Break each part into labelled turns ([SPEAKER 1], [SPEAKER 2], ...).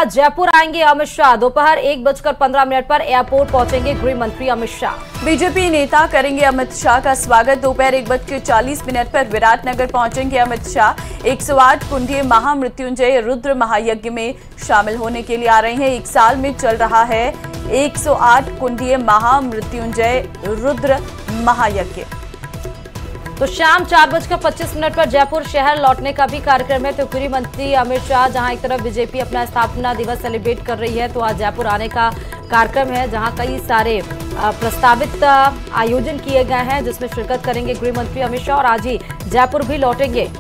[SPEAKER 1] जयपुर आएंगे अमित शाह। दोपहर 1:15 पर एयरपोर्ट पहुंचेंगे गृह मंत्री अमित शाह।
[SPEAKER 2] बीजेपी नेता करेंगे अमित शाह का स्वागत। दोपहर 1:40 पर विराटनगर पहुंचेंगे अमित शाह। 108 कुंडीय महामृत्युंजय रुद्र महायज्ञ में शामिल होने के लिए आ रहे हैं। एक साल में चल रहा है 108 कुंडीय महामृत्युंजय रुद्र महायज्ञ।
[SPEAKER 1] तो शाम 4:25 पर जयपुर शहर लौटने का भी कार्यक्रम है। तो गृह मंत्री अमित शाह जहां एक तरफ बीजेपी अपना स्थापना दिवस सेलिब्रेट कर रही है, तो आज जयपुर आने का कार्यक्रम है जहां कई सारे प्रस्तावित आयोजन किए गए हैं, जिसमें शिरकत करेंगे गृह मंत्री अमित शाह और आज ही जयपुर भी लौटेंगे।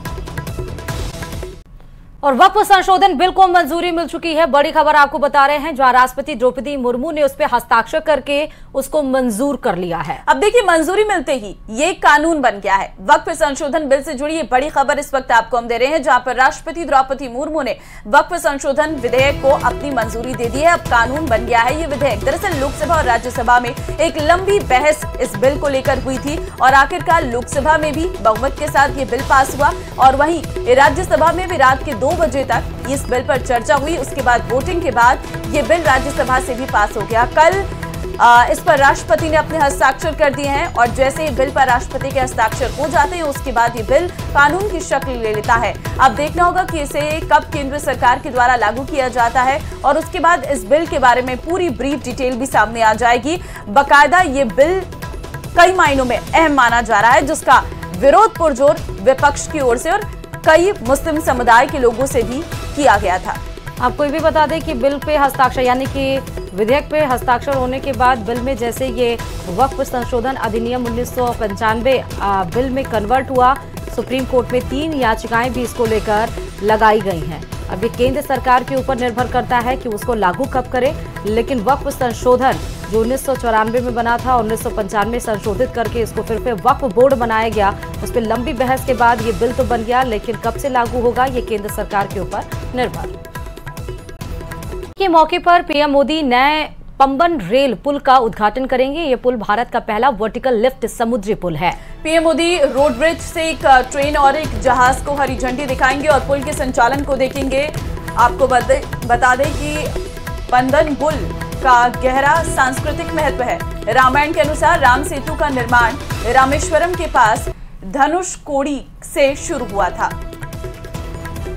[SPEAKER 1] और वक्फ संशोधन बिल को मंजूरी मिल चुकी है। बड़ी खबर आपको बता रहे हैं, जहां राष्ट्रपति द्रौपदी मुर्मू ने उस पर हस्ताक्षर करके उसको मंजूर कर लिया है।
[SPEAKER 2] अब देखिए, मंजूरी मिलते ही ये कानून बन गया है। वक्फ संशोधन बिल से जुड़ी ये बड़ी खबर इस वक्त आपको हम दे रहे हैं, जहां पर राष्ट्रपति द्रौपदी मुर्मू ने वक्फ संशोधन विधेयक को अपनी मंजूरी दे दी है। अब कानून बन गया है ये विधेयक। दरअसल लोकसभा और राज्यसभा में एक लंबी बहस इस बिल को लेकर हुई थी और आखिरकार लोकसभा में भी बहुमत के साथ ये बिल पास हुआ और वहीं राज्यसभा में भी रात के 2 बजे तक इस बिल पर चर्चा हुई। उसके बाद वोटिंग के बाद ये बिल राज्यसभा से भी पास हो गया। कल इस पर राष्ट्रपति ने अपने हस्ताक्षर कर दिए हैं और जैसे ही बिल पर राष्ट्रपति के हस्ताक्षर हो जाते हैं, उसके बाद ये बिल कानून की शक्ल ले लेता है। अब देखना होगा कि इसे कब केंद्र सरकार के द्वारा लागू किया जाता है और उसके बाद इस बिल के बारे में पूरी ब्रीफ डिटेल भी सामने आ जाएगी। बाकायदा ये बिल कई मायनों में अहम माना जा रहा है, जिसका विरोध पुरजोर विपक्ष की ओर से और कई मुस्लिम समुदाय के लोगों से भी किया गया था।
[SPEAKER 1] आपको ये भी बता दें कि बिल पे हस्ताक्षर यानी कि विधेयक पे हस्ताक्षर होने के बाद बिल में जैसे ये वक्फ संशोधन अधिनियम 1995 बिल में कन्वर्ट हुआ, सुप्रीम कोर्ट में 3 याचिकाएं भी इसको लेकर लगाई गई हैं। अब ये केंद्र सरकार के ऊपर निर्भर करता है कि उसको लागू कब करे, लेकिन वक्फ संशोधन जो 1994 में बना था, 1995 में संशोधित करके इसको फिर वक्फ बोर्ड बनाया गया। उस पर लंबी बहस के बाद ये बिल तो बन गया, लेकिन कब से लागू होगा ये केंद्र सरकार के ऊपर निर्भर। के मौके पर पीएम मोदी नए पंबन रेल पुल का उद्घाटन करेंगे। ये पुल भारत का पहला वर्टिकल लिफ्ट समुद्री पुल है।
[SPEAKER 2] पीएम मोदी रोड ब्रिज से एक ट्रेन और एक जहाज को हरी झंडी दिखाएंगे और पुल के संचालन को देखेंगे। आपको बता दें कि पंबन पुल का गहरा सांस्कृतिक महत्व है। रामायण के अनुसार राम सेतु का निर्माण रामेश्वरम के पास धनुषकोडी से शुरू हुआ था।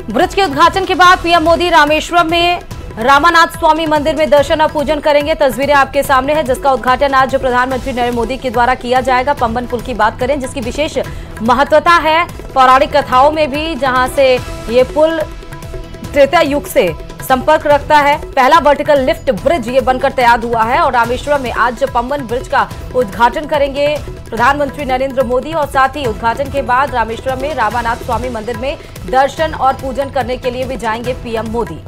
[SPEAKER 1] ब्रिज के उद्घाटन के बाद पीएम मोदी रामेश्वरम में रामानाथ स्वामी मंदिर में दर्शन और पूजन करेंगे। तस्वीरें आपके सामने है, जिसका उद्घाटन आज प्रधानमंत्री नरेंद्र मोदी के द्वारा किया जाएगा। पंबन पुल की बात करें, जिसकी विशेष महत्वता है पौराणिक कथाओं में भी, जहां से ये पुल त्रेता युग से संपर्क रखता है। पहला वर्टिकल लिफ्ट ब्रिज ये बनकर तैयार हुआ है और रामेश्वरम में आज पंबन ब्रिज का उद्घाटन करेंगे प्रधानमंत्री नरेंद्र मोदी और साथ ही उद्घाटन के बाद रामेश्वरम में रामानाथ स्वामी मंदिर में दर्शन और पूजन करने के लिए भी जाएंगे पीएम मोदी।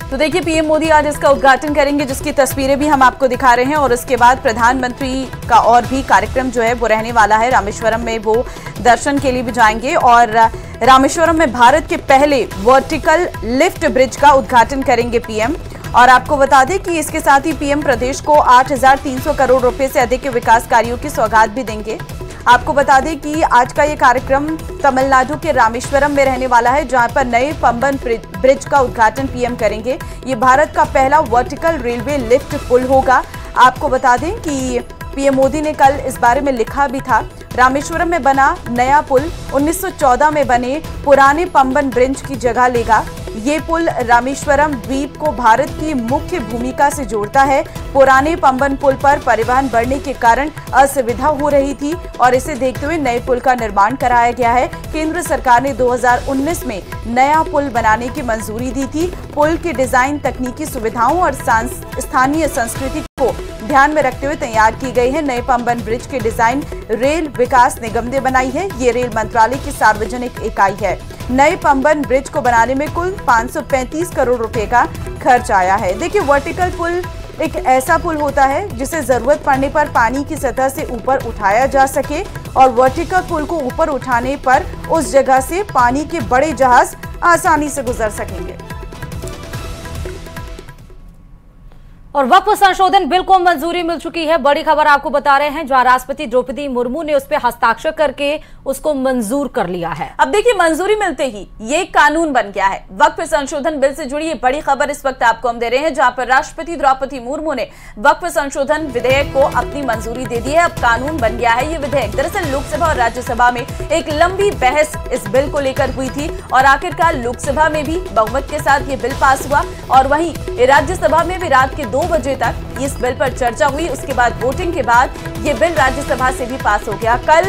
[SPEAKER 2] तो देखिए, पीएम मोदी आज इसका उद्घाटन करेंगे, जिसकी तस्वीरें भी हम आपको दिखा रहे हैं और इसके बाद प्रधानमंत्री का और भी कार्यक्रम जो है वो रहने वाला है। रामेश्वरम में वो दर्शन के लिए भी जाएंगे और रामेश्वरम में भारत के पहले वर्टिकल लिफ्ट ब्रिज का उद्घाटन करेंगे पीएम। और आपको बता दें कि इसके साथ ही पीएम प्रदेश को 8,300 करोड़ रुपए से अधिक के विकास कार्यों की सौगात भी देंगे। आपको बता दें कि आज का ये कार्यक्रम तमिलनाडु के रामेश्वरम में रहने वाला है, जहां पर नए पंबन ब्रिज का उद्घाटन पीएम करेंगे। ये भारत का पहला वर्टिकल रेलवे लिफ्ट पुल होगा। आपको बता दें कि पीएम मोदी ने कल इस बारे में लिखा भी था। रामेश्वरम में बना नया पुल 1914 में बने पुराने पंबन ब्रिज की जगह लेगा। ये पुल रामेश्वरम द्वीप को भारत की मुख्य भूमिका से जोड़ता है। पुराने पंबन पुल पर परिवहन बढ़ने के कारण असुविधा हो रही थी और इसे देखते हुए नए पुल का निर्माण कराया गया है। केंद्र सरकार ने 2019 में नया पुल बनाने की मंजूरी दी थी। पुल की डिजाइन तकनीकी सुविधाओं और स्थानीय संस्कृति को ध्यान में रखते हुए तैयार की गई है। नए पंबन ब्रिज की डिजाइन रेल विकास निगम ने बनाई है। ये रेल मंत्रालय की सार्वजनिक इकाई है। नए पंबन ब्रिज को बनाने में कुल 535 करोड़ रुपए का खर्च आया है। देखिए, वर्टिकल पुल एक ऐसा पुल होता है जिसे जरूरत पड़ने पर पानी की सतह से ऊपर उठाया जा सके और वर्टिकल पुल को ऊपर उठाने पर उस जगह से पानी के बड़े जहाज आसानी से गुजर सकेंगे।
[SPEAKER 1] और वक्फ संशोधन बिल को मंजूरी मिल चुकी है। बड़ी खबर आपको बता रहे हैं, जहां राष्ट्रपति द्रौपदी मुर्मू ने उस पर हस्ताक्षर करके उसको मंजूर कर लिया है।
[SPEAKER 2] अब देखिए, मंजूरी मिलते ही ये कानून बन गया है। वक्फ संशोधन बिल से जुड़ी ये बड़ी खबर इस वक्त आपको हम दे रहे हैं, जहां पर राष्ट्रपति द्रौपदी मुर्मू ने वक्फ संशोधन विधेयक को अपनी मंजूरी दे दी है। अब कानून बन गया है ये विधेयक। दरअसल लोकसभा और राज्यसभा में एक लंबी बहस इस बिल को लेकर हुई थी और आखिरकार लोकसभा में भी बहुमत के साथ ये बिल पास हुआ और वहीं राज्यसभा में भी रात के 2 बजे तक इस बिल पर चर्चा हुई। उसके बाद वोटिंग के बाद ये बिल राज्यसभा से भी पास हो गया। कल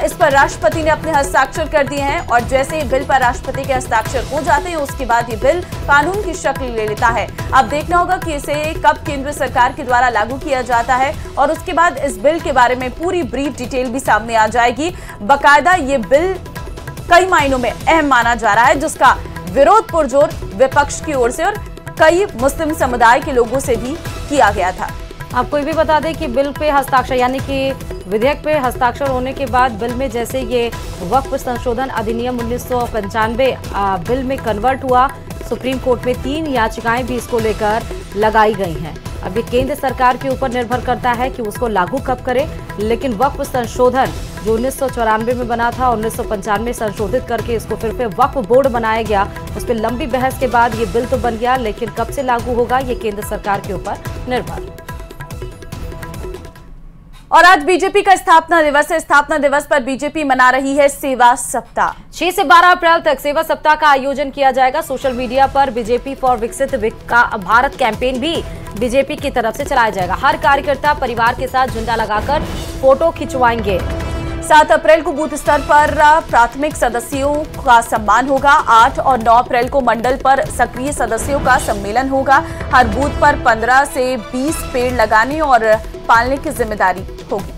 [SPEAKER 2] इस पर राष्ट्रपति ने अपने हस्ताक्षर कर दिए हैं और जैसे ही बिल पर राष्ट्रपति के हस्ताक्षर हो जाते हैं उसके बाद ये बिल कानून की शक्ल ले लेता है। अब देखना होगा कि इसे कब केंद्र सरकार के द्वारा लागू किया जाता है और उसके बाद इस बिल के बारे में पूरी ब्रीफ डिटेल भी सामने आ जाएगी। बाकायदा ये बिल कई मायनों में अहम माना जा रहा है, जिसका विरोध पुरजोर विपक्ष की ओर से और कई मुस्लिम समुदाय के लोगों से भी किया गया था।
[SPEAKER 1] आपको ये भी बता दें कि बिल पे हस्ताक्षर यानी कि विधेयक पे हस्ताक्षर होने के बाद बिल में जैसे ये वक्फ संशोधन अधिनियम 1995 बिल में कन्वर्ट हुआ, सुप्रीम कोर्ट में 3 याचिकाएं भी इसको लेकर लगाई गई हैं। अब ये केंद्र सरकार के ऊपर निर्भर करता है कि उसको लागू कब करे, लेकिन वक्फ संशोधन जो 1994 में बना था, 1995 में संशोधित करके इसको फिर वक्फ बोर्ड बनाया गया। उस पर लंबी बहस के बाद ये बिल तो बन गया, लेकिन कब से लागू होगा ये केंद्र सरकार के ऊपर निर्भर।
[SPEAKER 2] और आज बीजेपी का स्थापना दिवस है। स्थापना दिवस पर बीजेपी मना रही है सेवा सप्ताह।
[SPEAKER 1] 6 से 12 अप्रैल तक सेवा सप्ताह का आयोजन किया जाएगा। सोशल मीडिया पर बीजेपी फॉर विकसित भारत कैंपेन भी बीजेपी की तरफ से चलाया जाएगा। हर कार्यकर्ता परिवार के साथ झंडा लगाकर फोटो खिंचवाएंगे।
[SPEAKER 2] 7 अप्रैल को बूथ स्तर पर प्राथमिक सदस्यों का सम्मान होगा। 8 और 9 अप्रैल को मंडल पर सक्रिय सदस्यों का सम्मेलन होगा। हर बूथ पर 15 से 20 पेड़ लगाने और पालने की जिम्मेदारी होगी।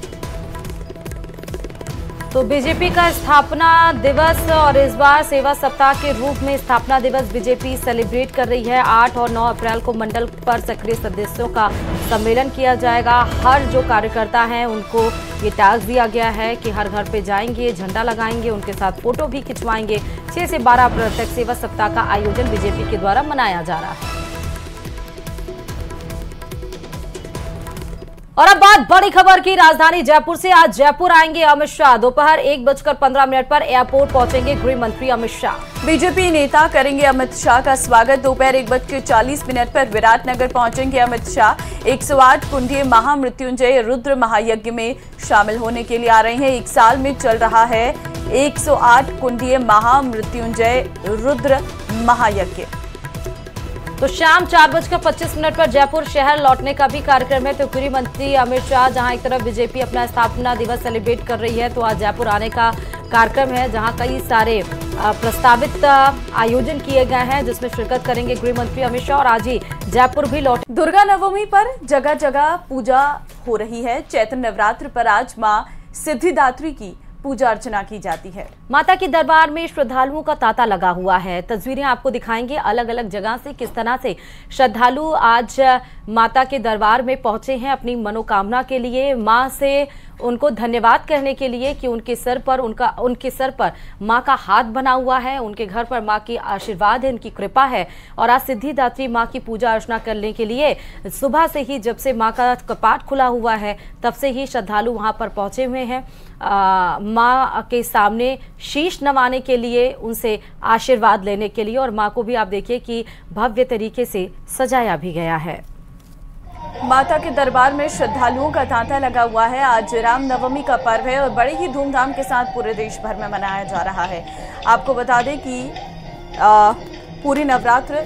[SPEAKER 1] तो बीजेपी का स्थापना दिवस और इस बार सेवा सप्ताह के रूप में स्थापना दिवस बीजेपी सेलिब्रेट कर रही है। 8 और 9 अप्रैल को मंडल पर सक्रिय सदस्यों का सम्मेलन किया जाएगा। हर जो कार्यकर्ता हैं उनको ये टास्क दिया गया है कि हर घर पे जाएंगे, झंडा लगाएंगे, उनके साथ फोटो भी खिंचवाएंगे। 6 से 12 अप्रैल तक सेवा सप्ताह का आयोजन बीजेपी के द्वारा मनाया जा रहा है। और अब बात बड़ी खबर की, राजधानी जयपुर से आज जयपुर आएंगे अमित शाह। दोपहर 1:15 पर एयरपोर्ट पहुंचेंगे गृह मंत्री अमित शाह।
[SPEAKER 2] बीजेपी नेता करेंगे अमित शाह का स्वागत। दोपहर 1:40 पर विराटनगर पहुंचेंगे अमित शाह। 108 कुंडीय महामृत्युंजय रुद्र महायज्ञ में शामिल होने के लिए आ रहे हैं। 1 साल में चल रहा है 108 कुंडीय महामृत्युंजय रुद्र महायज्ञ।
[SPEAKER 1] तो शाम 4:25 पर जयपुर शहर लौटने का भी कार्यक्रम है। तो गृह मंत्री अमित शाह जहां एक तरफ बीजेपी अपना स्थापना दिवस सेलिब्रेट कर रही है, तो आज जयपुर आने का कार्यक्रम है, जहां कई सारे प्रस्तावित आयोजन किए गए हैं, जिसमें शिरकत करेंगे गृह मंत्री अमित शाह और आज ही जयपुर भी लौट।
[SPEAKER 2] दुर्गा नवमी पर जगह जगह पूजा हो रही है। चैत्र नवरात्र पर आज मां सिद्धिदात्री की पूजा अर्चना की जाती है।
[SPEAKER 1] माता के दरबार में श्रद्धालुओं का तांता लगा हुआ है। तस्वीरें आपको दिखाएंगे अलग अलग जगह से किस तरह से श्रद्धालु आज माता के दरबार में पहुंचे हैं अपनी मनोकामना के लिए, मां से उनको धन्यवाद कहने के लिए कि उनके सर पर मां का हाथ बना हुआ है, उनके घर पर मां की आशीर्वाद है, उनकी कृपा है। और आज सिद्धिदात्री मां की पूजा अर्चना करने के लिए सुबह से ही, जब से मां का कपाट खुला हुआ है, तब से ही श्रद्धालु वहां पर पहुंचे हुए हैं मां के सामने शीश नवाने के लिए, उनसे आशीर्वाद लेने के लिए। और मां को भी आप देखिए कि भव्य तरीके से सजाया भी गया है।
[SPEAKER 2] माता के दरबार में श्रद्धालुओं का तांता लगा हुआ है। आज रामनवमी का पर्व है और बड़े ही धूमधाम के साथ पूरे देश भर में मनाया जा रहा है। आपको बता दें कि पूरी नवरात्र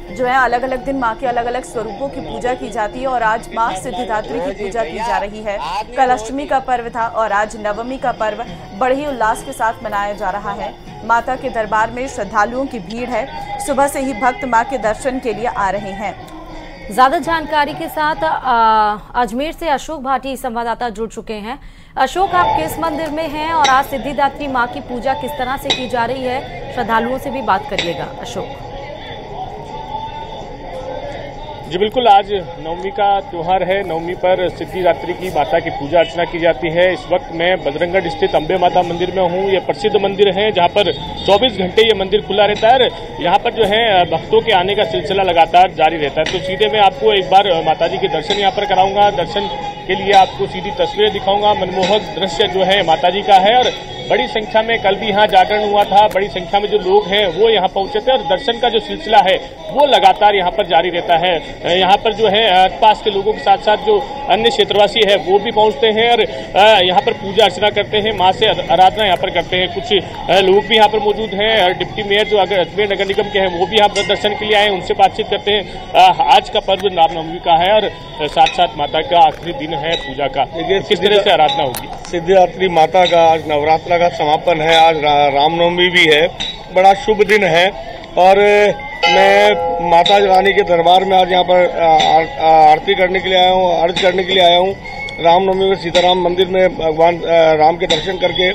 [SPEAKER 2] जो है अलग अलग दिन माँ के अलग अलग स्वरूपों की पूजा की जाती है और आज माँ सिद्धिदात्री की पूजा की जा रही है। कल अष्टमी का पर्व था और आज नवमी का पर्व बड़े ही उल्लास के साथ मनाया जा रहा है। माता के दरबार में श्रद्धालुओं की भीड़ है। सुबह से ही भक्त माँ के दर्शन के लिए आ रहे हैं।
[SPEAKER 1] ज्यादा जानकारी के साथ अजमेर से अशोक भाटी संवाददाता जुड़ चुके हैं। अशोक, आप किस मंदिर में हैं और आज सिद्धिदात्री माँ की पूजा किस तरह से की जा रही है? श्रद्धालुओं से भी बात करिएगा अशोक।
[SPEAKER 3] जी बिल्कुल, आज नवमी का त्योहार है। नवमी पर सिद्धिदात्री की माता की पूजा अर्चना की जाती है। इस वक्त मैं बजरंगगढ़ स्थित अम्बे माता मंदिर में हूँ। ये प्रसिद्ध मंदिर है जहाँ पर 24 घंटे ये मंदिर खुला रहता है। यहाँ पर जो है भक्तों के आने का सिलसिला लगातार जारी रहता है। तो सीधे मैं आपको एक बार माता जी के दर्शन यहाँ पर कराऊंगा। दर्शन के लिए आपको सीधी तस्वीरें दिखाऊंगा। मनमोहक दृश्य जो है माता जी का है और बड़ी संख्या में कल भी यहाँ जागरण हुआ था। बड़ी संख्या में जो लोग हैं वो यहाँ पहुंचे थे और दर्शन का जो सिलसिला है वो लगातार यहाँ पर जारी रहता है। यहाँ पर जो है पास के लोगों के साथ साथ जो अन्य क्षेत्रवासी है वो भी पहुंचते हैं और यहाँ पर पूजा अर्चना करते हैं, माँ से आराधना यहाँ पर करते हैं। कुछ लोग भी यहाँ पर मौजूद हैं। डिप्टी मेयर जो अजमेर नगर निगम के हैं वो भी यहाँ पर दर्शन के लिए आए, उनसे बातचीत करते हैं। आज का पर्व रामनवमी का है और साथ साथ माता का आखिरी दिन है पूजा का। किस तरह से आराधना होगी?
[SPEAKER 4] सिद्धिदात्री माता का आज नवरात्र का समापन है। आज रामनवमी भी है, बड़ा शुभ दिन है। और मैं माता रानी के दरबार में आज यहाँ पर आरती करने के लिए आया हूँ, अर्ज करने के लिए आया हूँ। रामनवमी में सीताराम मंदिर में भगवान राम के दर्शन करके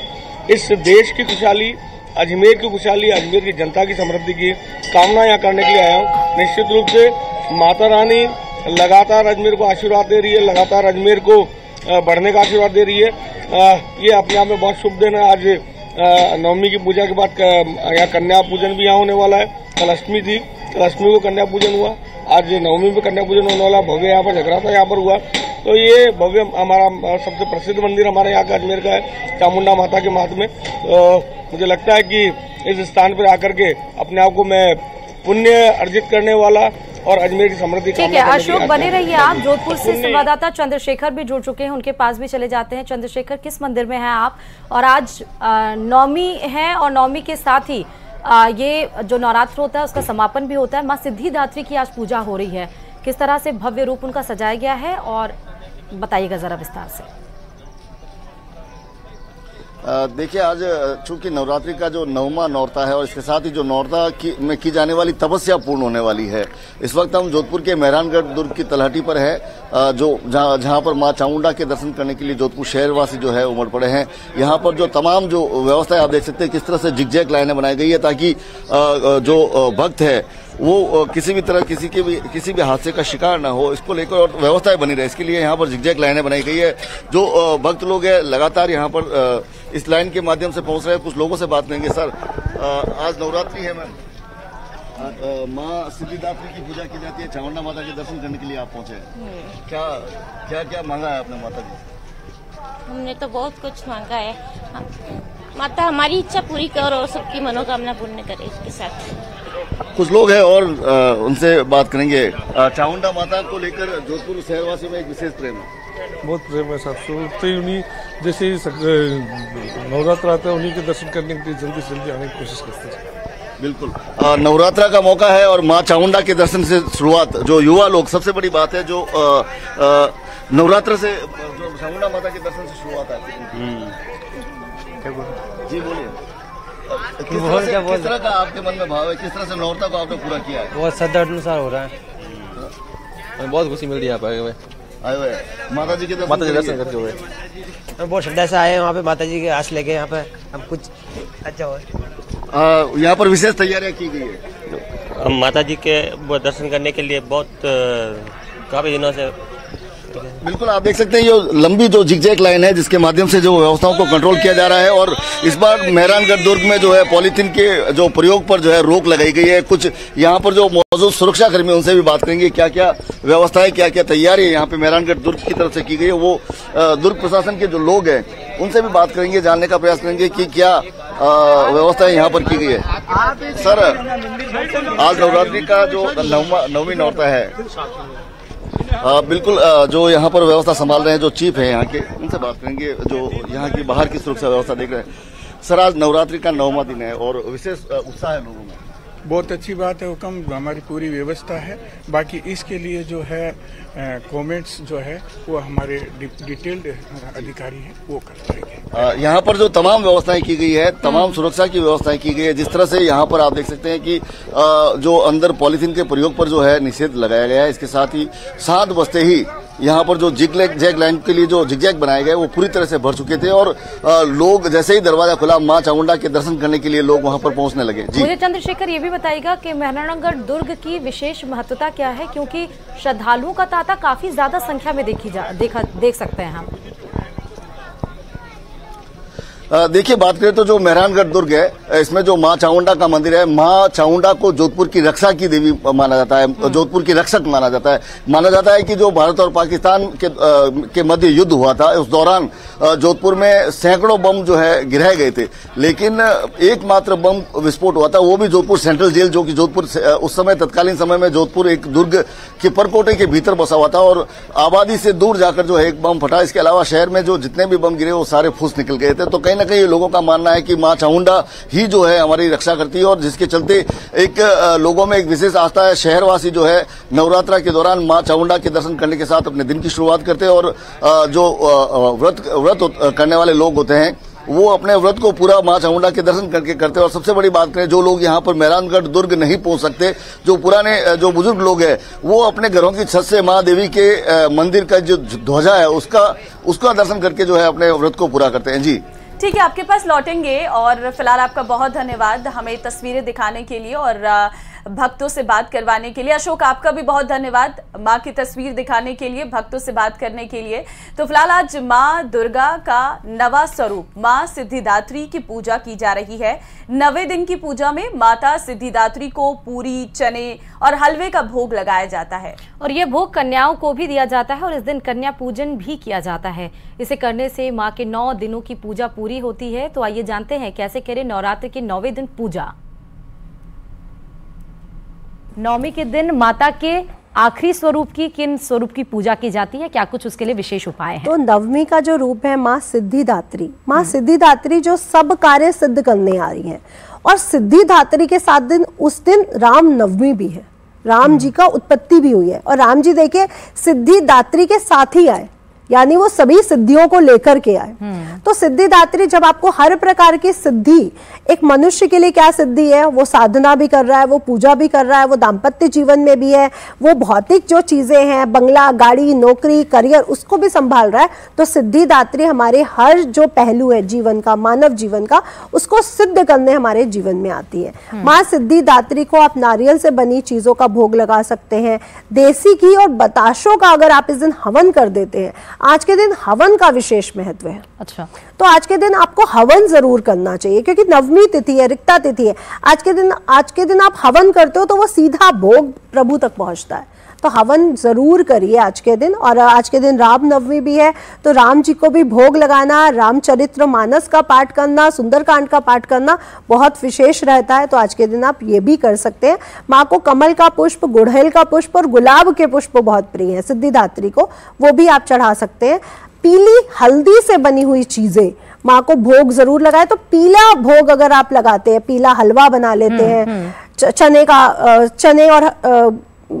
[SPEAKER 4] इस देश की खुशहाली, अजमेर की खुशहाली, अजमेर की जनता की समृद्धि की कामना यहाँ करने के लिए आया हूँ। निश्चित रूप से माता रानी लगातार अजमेर को आशीर्वाद दे रही है, लगातार अजमेर को बढ़ने का आशीर्वाद दे रही है। ये अपने आप में बहुत शुभ दिन है। आज नवमी की पूजा के बाद यहाँ कन्या पूजन भी यहाँ होने वाला है। कल अष्टमी थी, कल अष्टमी को कन्या पूजन हुआ, आज नवमी में कन्या पूजन होने वाला। भव्य यहाँ पर जगराता यहाँ पर हुआ। तो ये भव्य हमारा सबसे प्रसिद्ध मंदिर हमारे यहाँ का अजमेर का है, चामुंडा माता के महत्व में। तो मुझे लगता है कि इस स्थान पर आकर के अपने आप को मैं पुण्य अर्जित करने वाला और अजमेर की समृद्धि।
[SPEAKER 1] ठीक है अशोक, बने रहिए आप। जोधपुर से संवाददाता चंद्रशेखर भी जुड़ चुके हैं, उनके पास भी चले जाते हैं। चंद्रशेखर, किस मंदिर में हैं आप? और आज नवमी है और नवमी के साथ ही ये जो नवरात्र होता है उसका समापन भी होता है। माँ सिद्धिदात्री की आज पूजा हो रही है, किस तरह से भव्य रूप उनका सजाया गया है और बताइएगा जरा विस्तार से।
[SPEAKER 5] देखिए, आज चूंकि नवरात्रि का जो नौवां नौरता है और इसके साथ ही जो नौरता में की जाने वाली तपस्या पूर्ण होने वाली है। इस वक्त हम जोधपुर के मेहरानगढ़ दुर्ग की तलहटी पर है, जो जहां पर मां चामुंडा के दर्शन करने के लिए जोधपुर शहरवासी जो है उमड़ पड़े हैं। यहां पर जो तमाम जो व्यवस्थाएं आप देख सकते हैं किस तरह से जिगजैग लाइनें बनाई गई है ताकि जो भक्त है वो किसी भी तरह किसी भी हादसे का शिकार ना हो, इसको लेकर और व्यवस्थाएं बनी रहे, इसके लिए यहाँ पर जिगजैग लाइनें बनाई गई है। जो भक्त लोग हैं लगातार यहाँ पर इस लाइन के माध्यम से पहुंच रहे हैं। कुछ लोगों से बात करेंगे। सर, आज नवरात्रि है मैम, माँ सिद्धिदात्री की पूजा की जाती है, चामुंडा माता के दर्शन करने के लिए आप पहुंचे, क्या मांगा है आपने माता जी?
[SPEAKER 6] हमने तो बहुत कुछ मांगा है। माता हमारी इच्छा पूरी कर और सबकी मनोकामना पूर्ण करे। इसके साथ
[SPEAKER 5] कुछ लोग हैं और उनसे बात करेंगे। चामुंडा माता को लेकर जोधपुर शहरवासी में एक विशेष प्रेम है।
[SPEAKER 7] बहुत प्रेम है साहब। तो उन्हीं जैसे नवरात्र आता है उन्हीं के दर्शन करने के लिए जल्दी से जल्दी आने की कोशिश करते हैं।
[SPEAKER 5] बिल्कुल, नवरात्रा का मौका है और माँ चामुंडा के दर्शन से शुरुआत। जो युवा लोग, सबसे बड़ी बात है जो नवरात्र से जो चामुंडा माता के दर्शन से शुरुआत आती है। जी बोलिए, किस तरह का आपके मन में भाव है, किस तरह से नवरात्र को आपने पूरा किया है?
[SPEAKER 8] बहुत श्रद्धा अनुसार हो रहा है, बहुत खुशी मिल रही है। आप
[SPEAKER 5] आए हुए माता जी के दर्शन करके हुए,
[SPEAKER 8] हम बहुत श्रद्धा से आए हैं वहाँ पे माता जी के आस लेके। यहाँ पे हम कुछ अच्छा हो।
[SPEAKER 5] यहाँ पर विशेष तैयारियां की गई है।
[SPEAKER 9] हम माता जी के दर्शन करने के लिए बहुत काफी दिनों से।
[SPEAKER 5] बिल्कुल, आप देख सकते हैं ये लंबी जो जिगजैग लाइन है जिसके माध्यम से जो व्यवस्थाओं को कंट्रोल किया जा रहा है। और इस बार मेहरानगढ़ दुर्ग में जो है पॉलीथीन के जो प्रयोग पर जो है रोक लगाई गई है। कुछ यहाँ पर जो मौजूद सुरक्षाकर्मी उनसे भी बात करेंगे, क्या क्या व्यवस्थाएं, क्या क्या तैयारी है यहाँ पे मेहरानगढ़ दुर्ग की तरफ से की गई है। वो दुर्ग प्रशासन के जो लोग हैं उनसे भी बात करेंगे, जानने का प्रयास करेंगे कि क्या व्यवस्थाएं यहाँ पर की गई है। सर, आज नवरात्रि का जो नवमी नौरता है, बिल्कुल जो यहाँ पर व्यवस्था संभाल रहे हैं, जो चीफ है यहाँ के, उनसे बात करेंगे जो यहाँ की बाहर की सुरक्षा व्यवस्था देख रहे हैं। सर, आज नवरात्रि का 9वां दिन है और विशेष उत्साह है लोगों में।
[SPEAKER 10] बहुत अच्छी बात है हुक्म, हमारी पूरी व्यवस्था है। बाकी इसके लिए जो है कमेंट्स जो है वो हमारे डिटेल्ड अधिकारी हैं वो कर पाएंगे।
[SPEAKER 5] यहाँ पर जो तमाम व्यवस्थाएं की गई है, तमाम सुरक्षा की व्यवस्थाएं की गई है। जिस तरह से यहाँ पर आप देख सकते हैं कि जो अंदर पॉलीथीन के प्रयोग पर जो है निषेध लगाया गया है। इसके साथ ही 7 बजते ही यहाँ पर जो जिग लाइन के लिए जो जिगजैग बनाए गए वो पूरी तरह से भर चुके थे और लोग जैसे ही दरवाजा खुला मां चामुंडा के दर्शन करने के लिए लोग वहां पर पहुंचने लगे। जी
[SPEAKER 1] मुझे चंद्रशेखर ये भी बताइएगा कि मेहरानगढ़ दुर्ग की विशेष महत्वता क्या है, क्योंकि श्रद्धालुओं का तांता काफी ज्यादा संख्या में देख सकते हैं हम।
[SPEAKER 5] देखिए, बात करें तो जो मेहरानगढ़ दुर्ग है इसमें जो मां चामुंडा का मंदिर है, मां चामुंडा को जोधपुर की रक्षा की देवी माना जाता है, जोधपुर की रक्षक माना जाता है। माना जाता है कि जो भारत और पाकिस्तान के मध्य युद्ध हुआ था उस दौरान जोधपुर में सैकड़ों बम जो है गिराए गए थे, लेकिन एकमात्र बम विस्फोट हुआ था वो भी जोधपुर सेंट्रल जेल, जो कि जोधपुर उस समय तत्कालीन समय में जोधपुर एक दुर्ग के परकोटे के भीतर बसा हुआ था और आबादी से दूर जाकर जो है एक बम फटा। इसके अलावा शहर में जो जितने भी बम गिरे वो सारे फूस निकल गए थे। तो कहीं ना कहीं लोगों का मानना है कि मां चामुंडा ही जो है हमारी रक्षा करती है और जिसके चलते एक लोगों में एक विशेष आस्था है। शहरवासी जो है नवरात्रा के दौरान मां चामुंडा के दर्शन करने के साथ अपने दिन की शुरुआत करते हैं और जो व्रत करने वाले लोग होते हैं वो अपने व्रत को पूरा मां चामुंडा के दर्शन करके करते हैं। और सबसे बड़ी बात करें, जो लोग यहाँ पर मेहरानगढ़ दुर्ग नहीं पहुंच सकते, जो पुराने जो बुजुर्ग लोग हैं वो अपने घरों की छत से मां देवी के मंदिर का जो ध्वजा है उसका दर्शन करके जो है अपने व्रत को पूरा करते हैं। जी
[SPEAKER 2] ठीक है, आपके पास लौटेंगे और फिलहाल आपका बहुत धन्यवाद हमें तस्वीरें दिखाने के लिए और भक्तों से बात करवाने के लिए। अशोक, आपका भी बहुत धन्यवाद माँ की तस्वीर दिखाने के लिए, भक्तों से बात करने के लिए। तो फिलहाल आज माँ दुर्गा का नवा स्वरूप माँ सिद्धिदात्री की पूजा की जा रही है। 90 दिन की पूजा में माता सिद्धिदात्री को पूरी, चने और हलवे का भोग लगाया जाता है
[SPEAKER 1] और ये भोग कन्याओं को भी दिया जाता है और इस दिन कन्या पूजन भी किया जाता है। इसे करने से माँ के 9 दिनों की पूजा पूरी होती है। तो आइए जानते हैं कैसे करें नवरात्र के 9वें दिन पूजा। नवमी के दिन माता के आखिरी स्वरूप की किन स्वरूप की पूजा की जाती है, क्या कुछ उसके लिए विशेष उपाय है?
[SPEAKER 11] तो नवमी का जो रूप है माँ सिद्धिदात्री, माँ सिद्धिदात्री जो सब कार्य सिद्ध करने आ रही है और सिद्धिदात्री के साथ दिन उस दिन राम नवमी भी है, राम जी का उत्पत्ति भी हुई है और राम जी देखिए सिद्धिदात्री के साथ ही आए, यानी वो सभी सिद्धियों को लेकर के आए। तो सिद्धिदात्री जब आपको हर प्रकार की सिद्धि, एक मनुष्य के लिए क्या सिद्धि है, वो साधना भी कर रहा है, वो पूजा भी कर रहा है, वो दाम्पत्य जीवन में भी है, वो भौतिक जो चीजें हैं बंगला, गाड़ी, नौकरी, करियर, उसको भी संभाल रहा है। तो सिद्धिदात्री हमारे हर जो पहलू है जीवन का, मानव जीवन का, उसको सिद्ध करने हमारे जीवन में आती है। माँ सिद्धिदात्री को आप नारियल से बनी चीजों का भोग लगा सकते हैं, देसी घी और बताशों का अगर आप इस दिन हवन कर देते हैं, आज के दिन हवन का विशेष महत्व है।
[SPEAKER 1] अच्छा,
[SPEAKER 11] तो आज के दिन आपको हवन जरूर करना चाहिए क्योंकि नवमी तिथि है, रिक्ता तिथि है। आज के दिन आप हवन करते हो तो वो सीधा भोग प्रभु तक पहुंचता है। तो हवन जरूर करिए आज के दिन। और आज के दिन राम नवमी भी है तो राम जी को भी भोग लगाना, रामचरित्र मानस का पाठ करना, सुंदरकांड का पाठ करना बहुत विशेष रहता है। तो आज के दिन आप ये भी कर सकते हैं। माँ को कमल का पुष्प, गुड़हल का पुष्प और गुलाब के पुष्प बहुत प्रिय है सिद्धिदात्री को, वो भी आप चढ़ा सकते हैं। पीली हल्दी से बनी हुई चीजें माँ को भोग जरूर लगाए। तो पीला भोग अगर आप लगाते हैं, पीला हलवा बना लेते हैं, चने और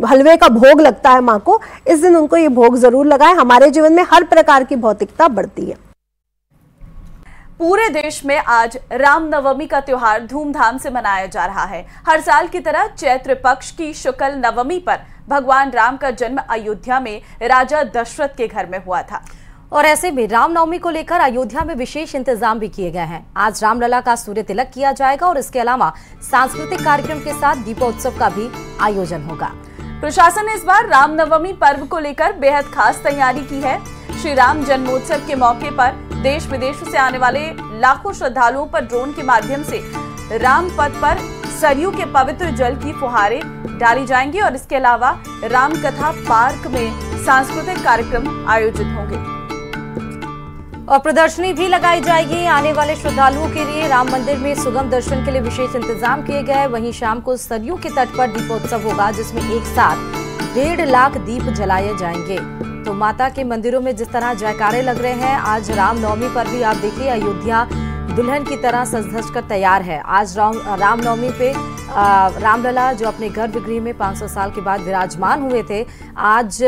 [SPEAKER 11] हलवे का भोग लगता है माँ को, इस दिन उनको ये भोग जरूर लगाएं। हमारे जीवन में हर प्रकार की भौतिकता बढ़ती है।
[SPEAKER 2] पूरे देश में आज रामनवमी का त्योहार धूमधाम से मनाया जा रहा है। हर साल की तरह चैत्र पक्ष की शुक्ल नवमी पर भगवान राम का जन्म अयोध्या में राजा दशरथ के घर में हुआ था
[SPEAKER 1] और ऐसे में रामनवमी को लेकर अयोध्या में विशेष इंतजाम भी किए गए हैं। आज रामलला का सूर्य तिलक किया जाएगा और इसके अलावा सांस्कृतिक कार्यक्रम के साथ दीपोत्सव का भी आयोजन होगा।
[SPEAKER 2] प्रशासन ने इस बार रामनवमी पर्व को लेकर बेहद खास तैयारी की है। श्री राम जन्मोत्सव के मौके पर देश विदेश से आने वाले लाखों श्रद्धालुओं पर ड्रोन के माध्यम से राम पथ पर सरयू के पवित्र जल की फुहारें डाली जाएंगी और इसके अलावा राम कथा पार्क में सांस्कृतिक कार्यक्रम आयोजित होंगे
[SPEAKER 1] और प्रदर्शनी भी लगाई जाएगी। आने वाले श्रद्धालुओं के लिए राम मंदिर में सुगम दर्शन के लिए विशेष इंतजाम किए गए। वहीं शाम को सरयू के तट पर दीपोत्सव होगा जिसमें एक साथ 1.5 लाख दीप जलाए जाएंगे। तो माता के मंदिरों में जिस तरह जयकारे लग रहे हैं, आज रामनवमी पर भी आप देखिए अयोध्या दुल्हन की तरह सज धज कर तैयार है। आज रामनवमी पे रामलला जो अपने गर्भगृह में 500 साल के बाद विराजमान हुए थे, आज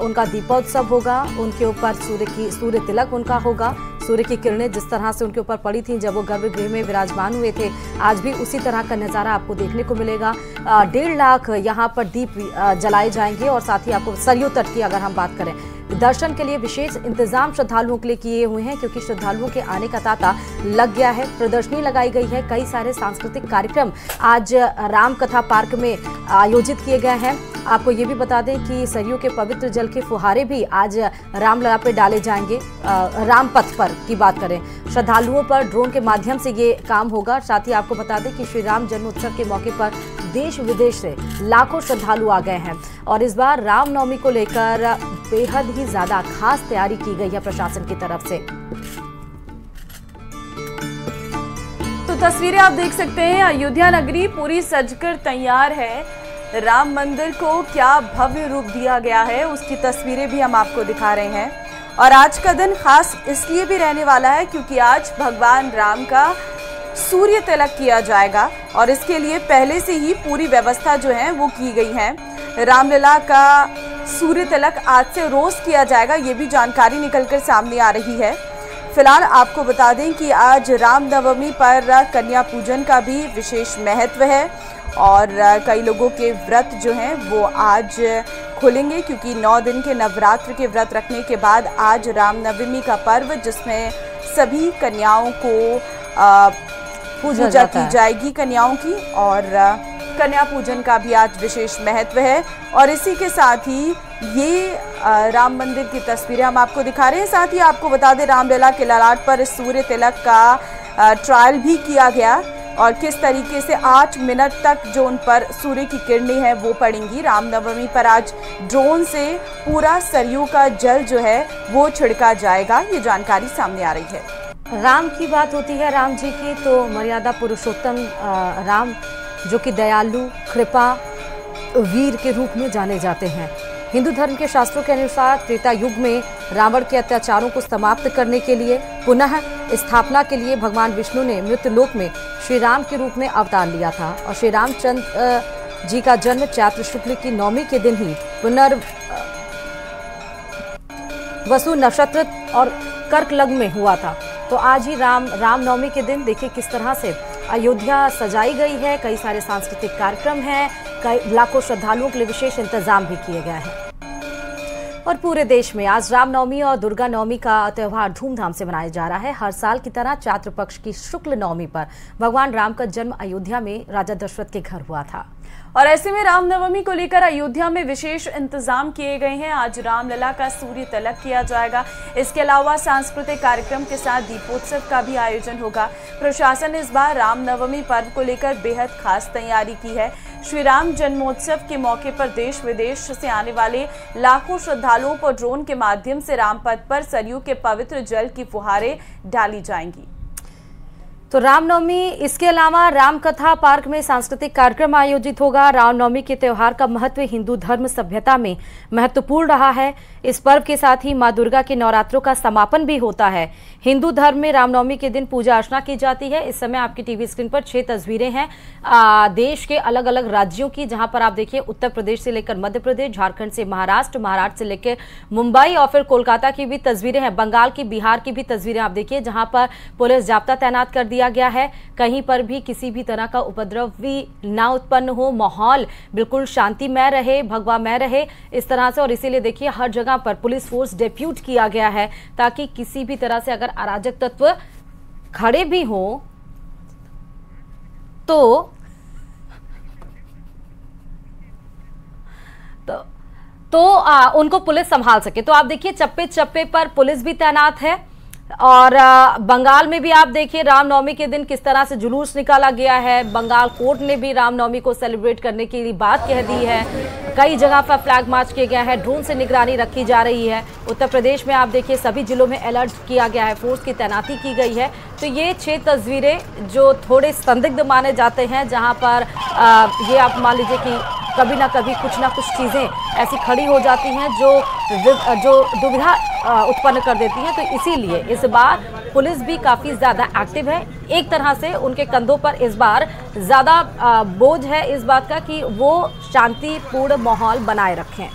[SPEAKER 1] उनका दीपोत्सव होगा, उनके ऊपर सूर्य तिलक उनका होगा। सूर्य की किरणें जिस तरह से उनके ऊपर पड़ी थी जब वो गर्भगृह में विराजमान हुए थे, आज भी उसी तरह का नज़ारा आपको देखने को मिलेगा। 1.5 लाख यहाँ पर दीप जलाए जाएंगे और साथ ही आपको सरयू तट की अगर हम बात करें, दर्शन के लिए विशेष इंतजाम श्रद्धालुओं के लिए किए हुए हैं क्योंकि श्रद्धालुओं के आने का तांता लग गया है। प्रदर्शनी लगाई गई है, कई सारे सांस्कृतिक कार्यक्रम आज राम कथा पार्क में आयोजित किए गए हैं। आपको ये भी बता दें कि सरयू के पवित्र जल के फुहारे भी आज रामलला पे डाले जाएंगे। राम पथ पर की बात करें, श्रद्धालुओं पर ड्रोन के माध्यम से ये काम होगा। साथ ही आपको बता दें कि श्री राम जन्मोत्सव के मौके पर देश विदेश से लाखों श्रद्धालु आ गए हैं और इस बार रामनवमी को लेकर बेहद ही ज्यादा खास तैयारी की गई है प्रशासन की तरफ से।
[SPEAKER 2] तो तस्वीरें आप देख सकते हैं, अयोध्या नगरी पूरी सजकर तैयार है। राम मंदिर को क्या भव्य रूप दिया गया है उसकी तस्वीरें भी हम आपको दिखा रहे हैं। और आज का दिन खास इसलिए भी रहने वाला है क्योंकि आज भगवान राम का सूर्य तिलक किया जाएगा और इसके लिए पहले से ही पूरी व्यवस्था जो है वो की गई है। रामलला का सूर्य तिलक आज से रोज किया जाएगा, ये भी जानकारी निकलकर सामने आ रही है। फिलहाल आपको बता दें कि आज रामनवमी पर कन्या पूजन का भी विशेष महत्व है और कई लोगों के व्रत जो हैं वो आज खुलेंगे क्योंकि 9 दिन के नवरात्र के व्रत रखने के बाद आज रामनवमी का पर्व जिसमें सभी कन्याओं को पूजा की जाएगी कन्याओं की और कन्या पूजन का भी आज विशेष महत्व है। और इसी के साथ ही ये राम मंदिर की तस्वीरें हम आपको दिखा रहे हैं। साथ ही आपको बता दें रामलला के ललाट पर इस सूर्य तिलक का ट्रायल भी किया गया और किस तरीके से 8 मिनट तक जो उन पर सूर्य की किरणें हैं वो पड़ेंगी। रामनवमी पर आज ड्रोन से पूरा सरयू का जल जो है वो छिड़का जाएगा, ये जानकारी सामने आ रही है।
[SPEAKER 1] राम की बात होती है राम जी की तो मर्यादा पुरुषोत्तम राम जो कि दयालु, कृपा, वीर के रूप में जाने जाते हैं। हिंदू धर्म के शास्त्रों के अनुसार त्रेता युग में रावण के अत्याचारों को समाप्त करने के लिए पुनः स्थापना के लिए भगवान विष्णु ने मृत्युलोक में श्री राम के रूप में अवतार लिया था और श्री रामचंद्र जी का जन्म चैत्र शुक्ल की नवमी के दिन ही पुनर्वसु नक्षत्र और कर्क लग्न में हुआ था। तो आज ही रामनवमी के दिन देखिए किस तरह से अयोध्या सजाई गई है, कई सारे सांस्कृतिक कार्यक्रम हैं, कई लाखों श्रद्धालुओं के लिए विशेष इंतजाम भी किए गए हैं। और पूरे देश में आज रामनवमी और दुर्गा नवमी का त्यौहार धूमधाम से मनाया जा रहा है। हर साल की तरह चैत्र पक्ष की शुक्ल नवमी पर भगवान राम का जन्म अयोध्या में राजा दशरथ के घर हुआ था
[SPEAKER 2] और ऐसे में रामनवमी को लेकर अयोध्या में विशेष इंतजाम किए गए हैं। आज रामलला का सूर्य तिलक किया जाएगा। इसके अलावा सांस्कृतिक कार्यक्रम के साथ दीपोत्सव का भी आयोजन होगा। प्रशासन इस बार रामनवमी पर्व को लेकर बेहद खास तैयारी की है। श्री राम जन्मोत्सव के मौके पर देश विदेश से आने वाले लाखों श्रद्धालुओं पर ड्रोन के माध्यम से रामपथ पर सरयू के पवित्र जल की फुहारें डाली जाएंगी।
[SPEAKER 1] तो रामनवमी, इसके अलावा राम कथा पार्क में सांस्कृतिक कार्यक्रम आयोजित होगा। रामनवमी के त्यौहार का महत्व हिंदू धर्म सभ्यता में महत्वपूर्ण रहा है। इस पर्व के साथ ही मां दुर्गा के नवरात्रों का समापन भी होता है। हिंदू धर्म में रामनवमी के दिन पूजा अर्चना की जाती है। इस समय आपकी टीवी स्क्रीन पर 6 तस्वीरें हैं देश के अलग अलग राज्यों की, जहां पर आप देखिए उत्तर प्रदेश से लेकर मध्य प्रदेश, झारखंड से महाराष्ट्र, महाराष्ट्र से लेकर मुंबई और फिर कोलकाता की भी तस्वीरें हैं। बंगाल की, बिहार की भी तस्वीरें आप देखिए जहां पर पुलिस जाब्ता तैनात कर दिया गया है। कहीं पर भी किसी भी तरह का उपद्रव भी ना उत्पन्न हो, माहौल बिल्कुल शांतिमय रहे, भगवामय रहे इस तरह से। और इसीलिए देखिए हर जगह पर पुलिस फोर्स डेप्यूट किया गया है ताकि किसी भी तरह से अगर अराजक तत्व खड़े भी हो तो उनको पुलिस संभाल सके। तो आप देखिए चप्पे चप्पे पर पुलिस भी तैनात है। और बंगाल में भी आप देखिए रामनवमी के दिन किस तरह से जुलूस निकाला गया है। बंगाल कोर्ट ने भी रामनवमी को सेलिब्रेट करने की बात कह दी है। कई जगह पर फ्लैग मार्च किया गया है, ड्रोन से निगरानी रखी जा रही है। उत्तर प्रदेश में आप देखिए सभी जिलों में अलर्ट किया गया है, फोर्स की तैनाती की गई है। तो ये 6 तस्वीरें जो थोड़े संदिग्ध माने जाते हैं, जहां पर ये आप मान लीजिए कि कभी ना कभी कुछ ना कुछ चीज़ें ऐसी खड़ी हो जाती हैं जो दुविधा उत्पन्न कर देती हैं। तो इसीलिए इस बार पुलिस भी काफ़ी ज़्यादा एक्टिव है। एक तरह से उनके कंधों पर इस बार ज़्यादा बोझ है इस बात का कि वो शांतिपूर्ण माहौल बनाए रखें।